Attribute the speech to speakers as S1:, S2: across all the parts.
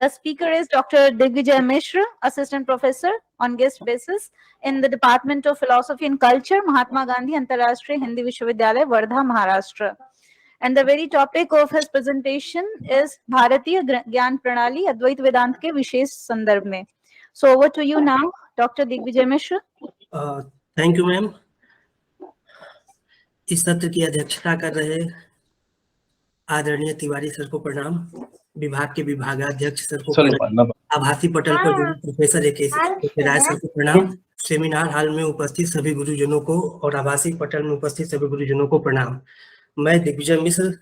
S1: The speaker is Dr. Digvijay Mishra, Assistant Professor on guest basis in the Department of Philosophy and Culture, Mahatma Gandhi Antarashtriya Hindi Vishwavidyalaya, Wardha, Maharashtra. And the very topic of his presentation is Bharatiya Gyan Pranali Advait Vedant ke Vishesh Sandarbh mein. So over to you now, Dr. Digvijay Mishra.
S2: Thank you ma'am. इस सत्र की अध्यक्षता कर रहे आदरणीय Tiwari sir को प्रणाम, विभाग के विभागाध्यक्ष सर को प्रणाम, आभासी पटल पर प्रोफेसर ए.के. राय सर को प्रणाम, सेमिनार हॉल में उपस्थित सभी गुरुजनों को और आभासी पटल में उपस्थित सभी गुरुजनों को प्रणाम। मैं दिग्विजय मिश्र,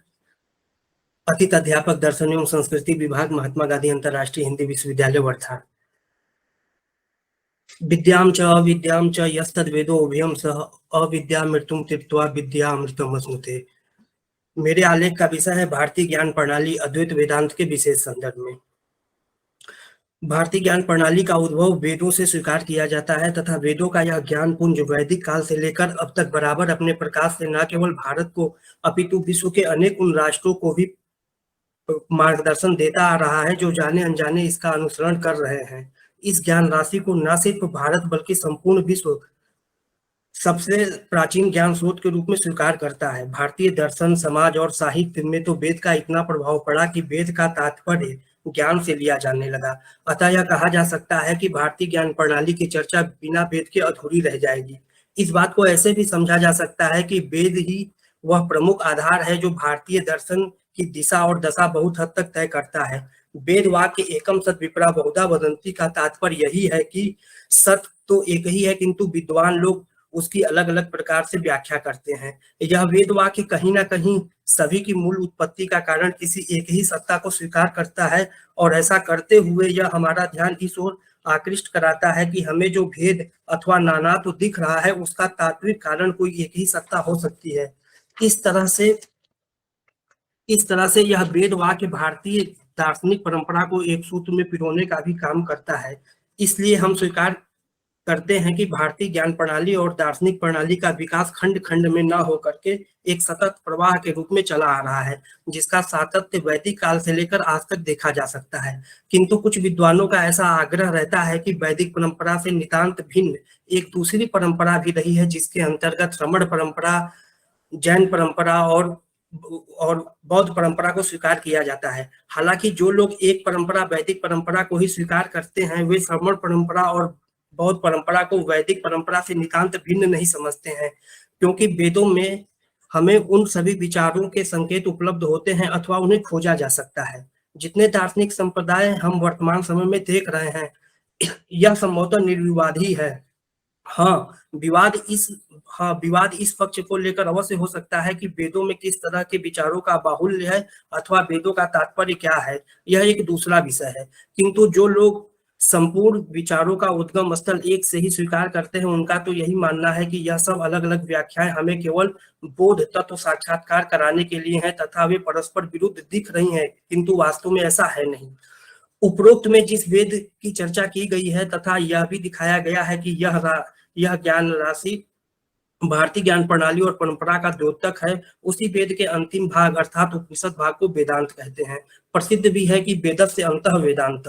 S2: अतिथि अध्यापक दर्शन एवं संस्कृति विभाग, महात्मा गांधी अंतर्राष्ट्रीय हिंदी विश्वविद्यालय, वर्धा। विद्याम च अविद्याम च यस्तद्वेदो उभयम सह अविद्या मृत्युम त्यक्त्वा विद्यामृतमश्नुते। मेरे आलेख का विषय है भारतीय ज्ञान प्रणाली अद्वैत वेदांत के विशेष संदर्भ में। भारतीय ज्ञान प्रणाली का उद्भव वेदों से स्वीकार किया जाता है तथा वेदों का यह ज्ञान पुंज वैदिक काल से लेकर अब तक बराबर अपने प्रकाश से न केवल भारत को अपितु विश्व के अनेक उन राष्ट्रों को भी मार्गदर्शन देता आ रहा है जो जाने अनजाने इसका अनुसरण कर रहे हैं। इस ज्ञान राशि को न सिर्फ भारत बल्कि संपूर्ण विश्व सबसे प्राचीन ज्ञान स्रोत के रूप में स्वीकार करता है। भारतीय दर्शन, समाज और साहित्य में तो वेद का इतना प्रभाव पड़ा कि वेद का तात्पर्य ज्ञान से लिया जाने लगा। अतः यह कहा जा सकता है कि भारतीय ज्ञान प्रणाली की चर्चा बिना वेद के अधूरी रह जाएगी। इस बात को ऐसे भी समझा जा सकता है कि वेद ही वह प्रमुख आधार है जो भारतीय दर्शन की दिशा और दशा बहुत हद तक तय करता है। वेद वाक्य एकम सत विप्रा बहुधा वदंती का तात्पर्य यही है कि सत्य तो एक ही है किंतु विद्वान लोग उसकी अलग अलग प्रकार से व्याख्या करते हैं। यह वेद वाक्य कहीं ना कहीं सभी की मूल उत्पत्ति का कारण किसी एक ही सत्ता को स्वीकार करता है और ऐसा करते हुए यह हमारा ध्यान इस ओर आकृष्ट कराता है कि हमें जो भेद अथवा नाना तो दिख रहा है उसका तात्विक कारण कोई एक ही सत्ता हो सकती है। इस तरह से यह वेद वाक्य भारतीय दार्शनिक परंपरा को एक सूत्र में पिरोने का भी काम करता है। इसलिए हम स्वीकार करते हैं कि भारतीय ज्ञान प्रणाली और दार्शनिक प्रणाली का विकास खंड खंड में न होकर के एक सतत प्रवाह के रूप में चला आ रहा है, जिसका सातत्य वैदिक काल से लेकर आज तक देखा जा सकता है। किंतु कुछ विद्वानों का ऐसा आग्रह रहता है कि वैदिक परंपरा से नितांत भिन्न एक दूसरी परंपरा भी रही है, जिसके अंतर्गत श्रमण परंपरा, जैन परंपरा और बौद्ध परंपरा को स्वीकार किया जाता है। हालांकि जो लोग एक परंपरा वैदिक परंपरा को ही स्वीकार करते हैं वे श्रमण परंपरा और बौद्ध परंपरा को वैदिक परंपरा से नितांत भिन्न नहीं समझते हैं, क्योंकि वेदों में हमें उन सभी विचारों के संकेत उपलब्ध होते हैं अथवा उन्हें खोजा जा सकता है। जितने दार्शनिक संप्रदाय हम वर्तमान समय में देख रहे हैं यह संभवतः निर्विवाद ही है। विवाद इस पक्ष को लेकर अवश्य हो सकता है कि वेदों में किस तरह के विचारों का बाहुल्य है अथवा वेदों का तात्पर्य क्या है, यह एक दूसरा विषय है। किंतु जो लोग संपूर्ण विचारों का उद्गम स्थल एक से ही स्वीकार करते हैं उनका तो यही मानना है कि यह सब अलग अलग व्याख्याएं हमें केवल बोध तत्व साक्षात्कार कराने के लिए हैं तथा वे परस्पर विरुद्ध दिख रही हैं, किंतु वास्तव में ऐसा है नहीं। उपरोक्त में जिस वेद की चर्चा की गई है तथा यह भी दिखाया गया है कि यह ज्ञान राशि भारतीय ज्ञान प्रणाली और परंपरा का द्योतक है, उसी वेद के अंतिम भाग अर्थात उपनिषद भाग को वेदांत कहते हैं। प्रसिद्ध भी है कि वेदस्य अंतः वेदांत।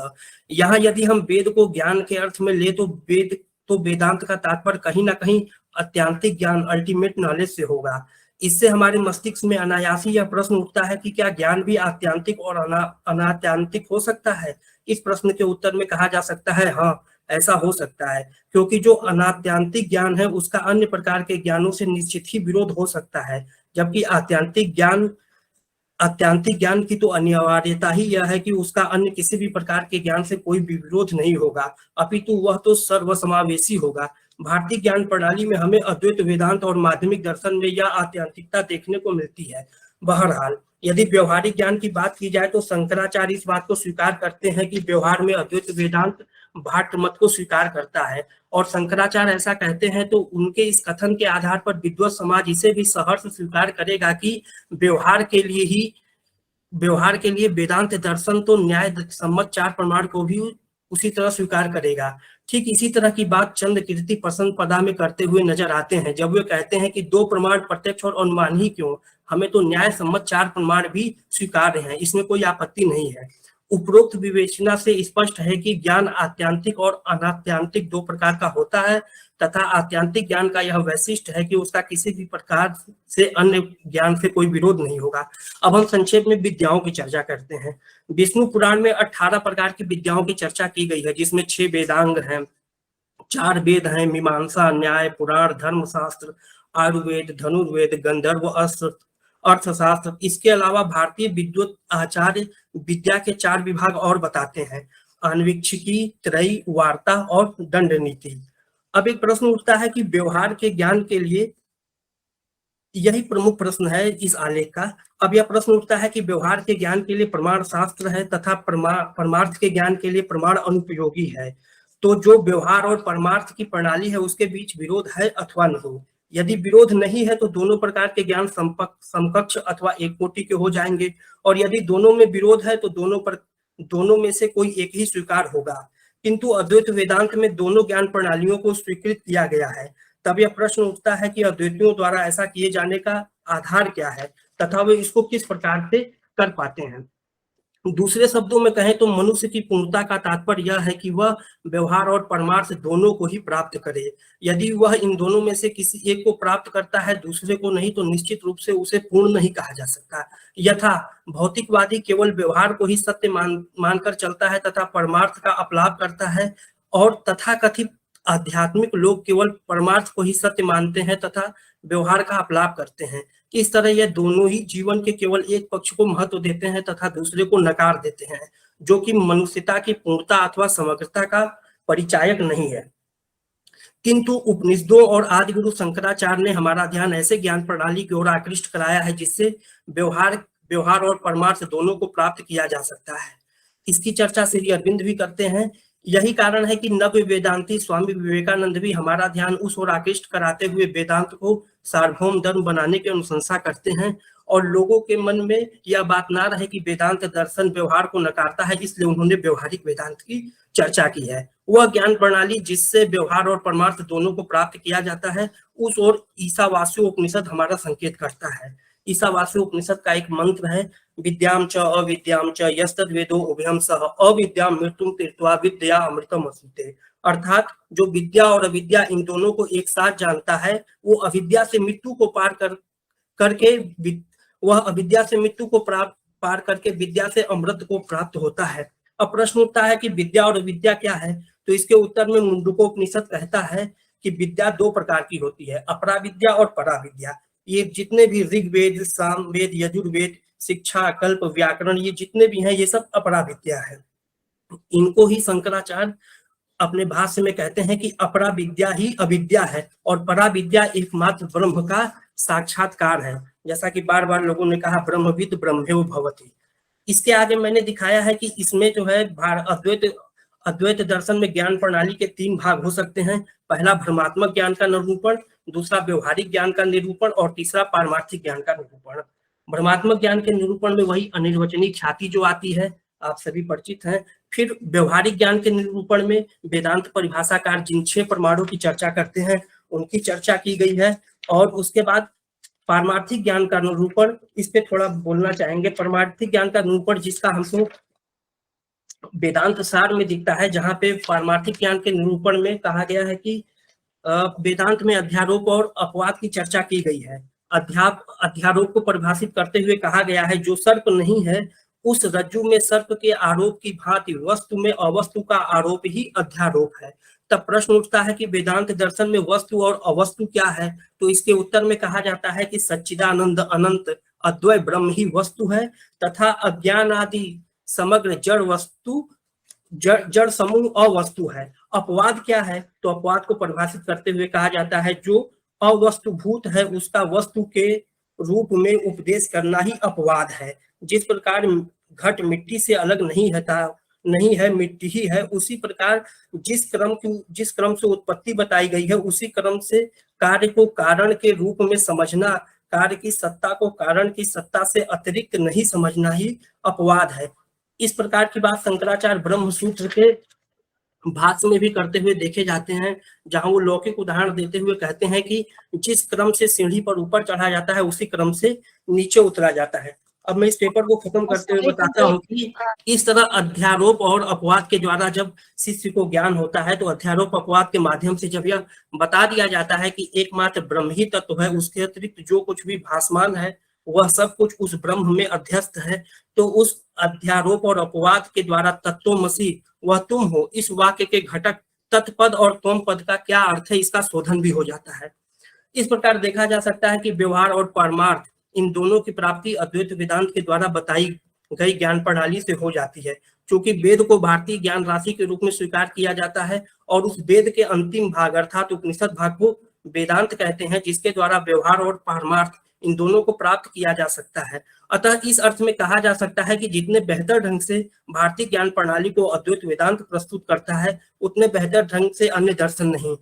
S2: यहाँ यदि हम वेद को ज्ञान के अर्थ में ले तो वेदांत का तात्पर्य कहीं ना कहीं अत्यांतिक ज्ञान, अल्टीमेट नॉलेज से होगा। इससे हमारे मस्तिष्क में अनायासी यह प्रश्न उठता है कि क्या ज्ञान भी आत्यांतिक और अनात्यांतिक हो सकता है। इस प्रश्न के उत्तर में कहा जा सकता है हाँ, ऐसा हो सकता है, क्योंकि जो अनात्यांतिक ज्ञान है उसका अन्य प्रकार के ज्ञानों से निश्चित ही विरोध हो सकता है, जबकि आत्यांतिक ज्ञान की तो अनिवार्यता ही यह है कि उसका अन्य किसी भी प्रकार के ज्ञान से कोई भी विरोध नहीं होगा, अपितु वह तो सर्वसमावेशी होगा। भारतीय ज्ञान प्रणाली में हमें अद्वैत वेदांत और माध्यमिक दर्शन में यह आत्यांतिकता देखने को मिलती है। बहरहाल यदि व्यवहारिक ज्ञान की बात की जाए तो शंकराचार्य इस बात को स्वीकार करते हैं कि व्यवहार में अद्वैत वेदांत भाट मत को स्वीकार करता है, और शंकराचार्य ऐसा कहते हैं तो उनके इस कथन के आधार पर विद्वत समाज इसे भी सहर्ष स्वीकार करेगा कि व्यवहार के लिए वेदांत दर्शन तो न्याय सम्मत चार प्रमाण को भी उसी तरह स्वीकार करेगा। ठीक इसी तरह की बात चंद कीर्ति पसंद पदा में करते हुए नजर आते हैं, जब वे कहते हैं कि दो प्रमाण प्रत्यक्ष और अनुमान ही क्यों, हमें तो न्याय सम्मत चार प्रमाण भी स्वीकार्य हैं, इसमें कोई आपत्ति नहीं है। उपरोक्त विवेचना से स्पष्ट है कि ज्ञान आत्यांतिक और अनात्यांतिक दो प्रकार का होता है तथा आत्यांतिक ज्ञान का यह वैशिष्ट है कि उसका किसी भी प्रकार से अन्य ज्ञान से कोई विरोध नहीं होगा। अब हम संक्षेप में विद्याओं की चर्चा करते हैं। विष्णु पुराण में 18 प्रकार की विद्याओं की चर्चा की गई है, जिसमें 6 वेदांग हैं, 4 वेद हैं, मीमांसा, न्याय, पुराण, धर्मशास्त्र, आयुर्वेद, धनुर्वेद, गंधर्व, अर्थशास्त्र। इसके अलावा भारतीय विद्वत आचार्य विद्या के 4 विभाग और बताते हैं, आन्वीक्षिकी, त्रयी, वार्ता और दंड नीति। अब एक प्रश्न उठता है कि व्यवहार के ज्ञान के लिए, यही प्रमुख प्रश्न है इस आलेख का। अब यह प्रश्न उठता है कि व्यवहार के ज्ञान के लिए प्रमाण शास्त्र है तथा परमार्थ के ज्ञान के लिए प्रमाण अनुपयोगी है। तो जो व्यवहार और परमार्थ की प्रणाली है उसके बीच विरोध है अथवा नहीं। यदि विरोध नहीं है तो दोनों प्रकार के ज्ञान समकक्ष अथवा एक कोटि के हो जाएंगे, और यदि दोनों में विरोध है तो दोनों में से कोई एक ही स्वीकार होगा। किंतु अद्वैत वेदांत में दोनों ज्ञान प्रणालियों को स्वीकृत किया गया है। तब यह प्रश्न उठता है कि अद्वैतियों द्वारा ऐसा किए जाने का आधार क्या है तथा वे इसको किस प्रकार से कर पाते हैं। दूसरे शब्दों में कहें तो मनुष्य की पूर्णता का तात्पर्य यह है कि वह व्यवहार और परमार्थ दोनों को ही प्राप्त करे। यदि वह इन दोनों में से किसी एक को प्राप्त करता है, दूसरे को नहीं, तो निश्चित रूप से उसे पूर्ण नहीं कहा जा सकता। यथा भौतिकवादी केवल व्यवहार को ही सत्य मानकर चलता है तथा परमार्थ का अपलाप करता है, और तथाकथित आध्यात्मिक लोग केवल परमार्थ को ही सत्य मानते हैं तथा व्यवहार का अपलाप करते हैं। इस तरह यह दोनों ही जीवन के केवल एक पक्ष को महत्व देते हैं तथा दूसरे को नकार देते हैं, जो कि मनुष्यता की पूर्णता अथवा समग्रता का परिचायक नहीं है। किंतु उपनिषदों और आदिगुरु शंकराचार्य ने हमारा ध्यान ऐसे ज्ञान प्रणाली की ओर आकृष्ट कराया है जिससे व्यवहार और परमार्थ दोनों को प्राप्त किया जा सकता है। इसकी चर्चा श्री अरविंद भी करते हैं। यही कारण है कि नव वेदांती स्वामी विवेकानंद भी हमारा ध्यान उस ओर आकृष्ट कराते हुए वेदांत को सार्वभौम धर्म बनाने की अनुशंसा करते हैं, और लोगों के मन में यह बात ना रहे कि वेदांत दर्शन व्यवहार को नकारता है, इसलिए उन्होंने व्यवहारिक वेदांत की चर्चा की है। वह ज्ञान प्रणाली जिससे व्यवहार और परमार्थ दोनों को प्राप्त किया जाता है, उस ओर ईशावास्यो उपनिषद हमारा संकेत करता है। ईशावास्यो उपनिषद का एक मंत्र है, विद्याम च अविद्याम च यस्तद् वेदो उभयं सह अविद्याम मृत्युम तीर्त्वा विद्या अमृतम अश्नुते। अर्थात जो विद्या और अविद्या इन दोनों को एक साथ जानता है, वो अविद्या से मृत्यु को पार करके विद्या से अमृत को प्राप्त होता है। अब प्रश्न उठता है कि विद्या और अविद्या क्या है, तो इसके उत्तर में मुंडकोपनिषद कहता है कि विद्या 2 प्रकार की होती है, अपरा विद्या और परा विद्या। ये जितने भी ऋग्वेद, सामवेद, यजुर्वेद, शिक्षा, कल्प, व्याकरण, ये जितने भी हैं, ये सब अपरा विद्या है। इनको ही शंकराचार्य अपने भाष्य में कहते हैं कि अपरा विद्या ही अविद्या है और परा विद्या एकमात्र ब्रह्म का साक्षात्कार है। जैसा कि बार बार लोगों ने कहा, ब्रह्मविद ब्रह्मेव भवति। इसके आगे मैंने दिखाया है कि इसमें जो है अद्वैत दर्शन में ज्ञान प्रणाली के 3 भाग हो सकते हैं। पहला भ्रमात्मक ज्ञान का निरूपण, दूसरा व्यवहारिक ज्ञान का निरूपण और तीसरा पारमार्थिक ज्ञान का निरूपण। भ्रमात्मक ज्ञान के निरूपण में वही अनिर्वचनीय ख्याति जो आती है, आप सभी परिचित हैं। फिर व्यवहारिक ज्ञान के निरूपण में वेदांत परिभाषाकार जिन 6 प्रमाणों की चर्चा करते हैं, उनकी चर्चा की गई है। और उसके बाद पारमार्थिक ज्ञान का निरूपण, इस पे थोड़ा बोलना चाहेंगे। पारमार्थिक ज्ञान का निरूपण जिसका हमको वेदांत सार में दिखता है, जहां पे पारमार्थिक ज्ञान के निरूपण में कहा गया है कि वेदांत में अध्यारोप और अपवाद की चर्चा की गई है। अध्यारोप को परिभाषित करते हुए कहा गया है, जो सर्प नहीं है उस रज्जु में सर्प के आरोप की भांति वस्तु में अवस्तु का आरोप ही अध्यारोप है। तब प्रश्न उठता है कि वेदांत दर्शन में वस्तु और अवस्तु क्या है, तो इसके उत्तर में कहा जाता है कि सच्चिदानंद अनंत अद्वय ब्रह्म ही वस्तु है तथा अज्ञान आदि समग्र जड़ समूह अवस्तु है। अपवाद क्या है, तो अपवाद को परिभाषित करते हुए कहा जाता है, जो अवस्तुभूत है उसका वस्तु के रूप में उपदेश करना ही अपवाद है। जिस प्रकार घट मिट्टी से अलग नहीं है, मिट्टी ही है, उसी प्रकार जिस क्रम से उत्पत्ति बताई गई है, उसी क्रम से कार्य को कारण के रूप में समझना, कार्य की सत्ता को कारण की सत्ता से अतिरिक्त नहीं समझना ही अपवाद है। इस प्रकार की बात शंकराचार्य ब्रह्म सूत्र के भाष्य में भी करते हुए देखे जाते हैं, जहां वो लौकिक उदाहरण देते हुए कहते हैं कि जिस क्रम से सीढ़ी पर ऊपर चढ़ा जाता है, उसी क्रम से नीचे उतरा जाता है। अब मैं इस पेपर को खत्म करते हुए बताता हूँ कि इस तरह अध्यारोप और अपवाद के द्वारा जब शिष्य को ज्ञान होता है तो अध्यारोप अपवाद के माध्यम से जब यह बता दिया जाता है कि एकमात्र ब्रह्म ही तत्व है, उसके अतिरिक्त जो कुछ भी भासमान है वह सब कुछ उस ब्रह्म में अध्यस्त है, तो उस अध्यारोप और अपवाद के द्वारा तत्वमसि वह तुम हो इस वाक्य के घटक तत्पद और त्वम पद का क्या अर्थ है, इसका शोधन भी हो जाता है। इस प्रकार देखा जा सकता है कि व्यवहार और परमार्थ इन दोनों की प्राप्ति अद्वैत वेदांत के द्वारा बताई गई ज्ञान प्रणाली से हो जाती है। क्योंकि वेद को भारतीय ज्ञान राशि के रूप में स्वीकार किया जाता है और उस वेद के अंतिम भाग अर्थात उपनिषद भाग को वेदांत कहते हैं, जिसके द्वारा व्यवहार और परमार्थ इन दोनों को प्राप्त किया जा सकता है। अतः इस अर्थ में कहा जा सकता है कि जितने बेहतर ढंग से भारतीय ज्ञान प्रणाली को अद्वैत वेदांत प्रस्तुत करता है उतने बेहतर ढंग से अन्य दर्शन नहीं।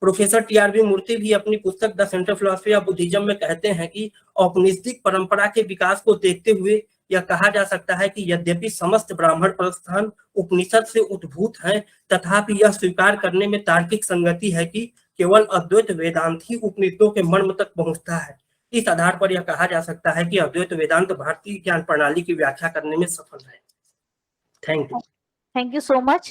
S2: प्रोफेसर टीआरबी मूर्ति भी अपनी पुस्तक the central philosophy of Buddhism में कहते हैं कि औपनिषदिक परंपरा के विकास को देखते हुए यह कहा जा सकता है कि यद्यपि समस्त ब्राह्मण प्रस्थान उपनिषद से उद्भूत हैं, तथापि यह स्वीकार करने में तार्किक संगति है कि केवल अद्वैत वेदांत ही उपनिषदों के मर्म तक पहुंचता है। इस आधार पर यह कहा जा सकता है कि अद्वैत वेदांत भारतीय ज्ञान प्रणाली की व्याख्या करने में सफल है। Thank you.
S1: Thank you so much.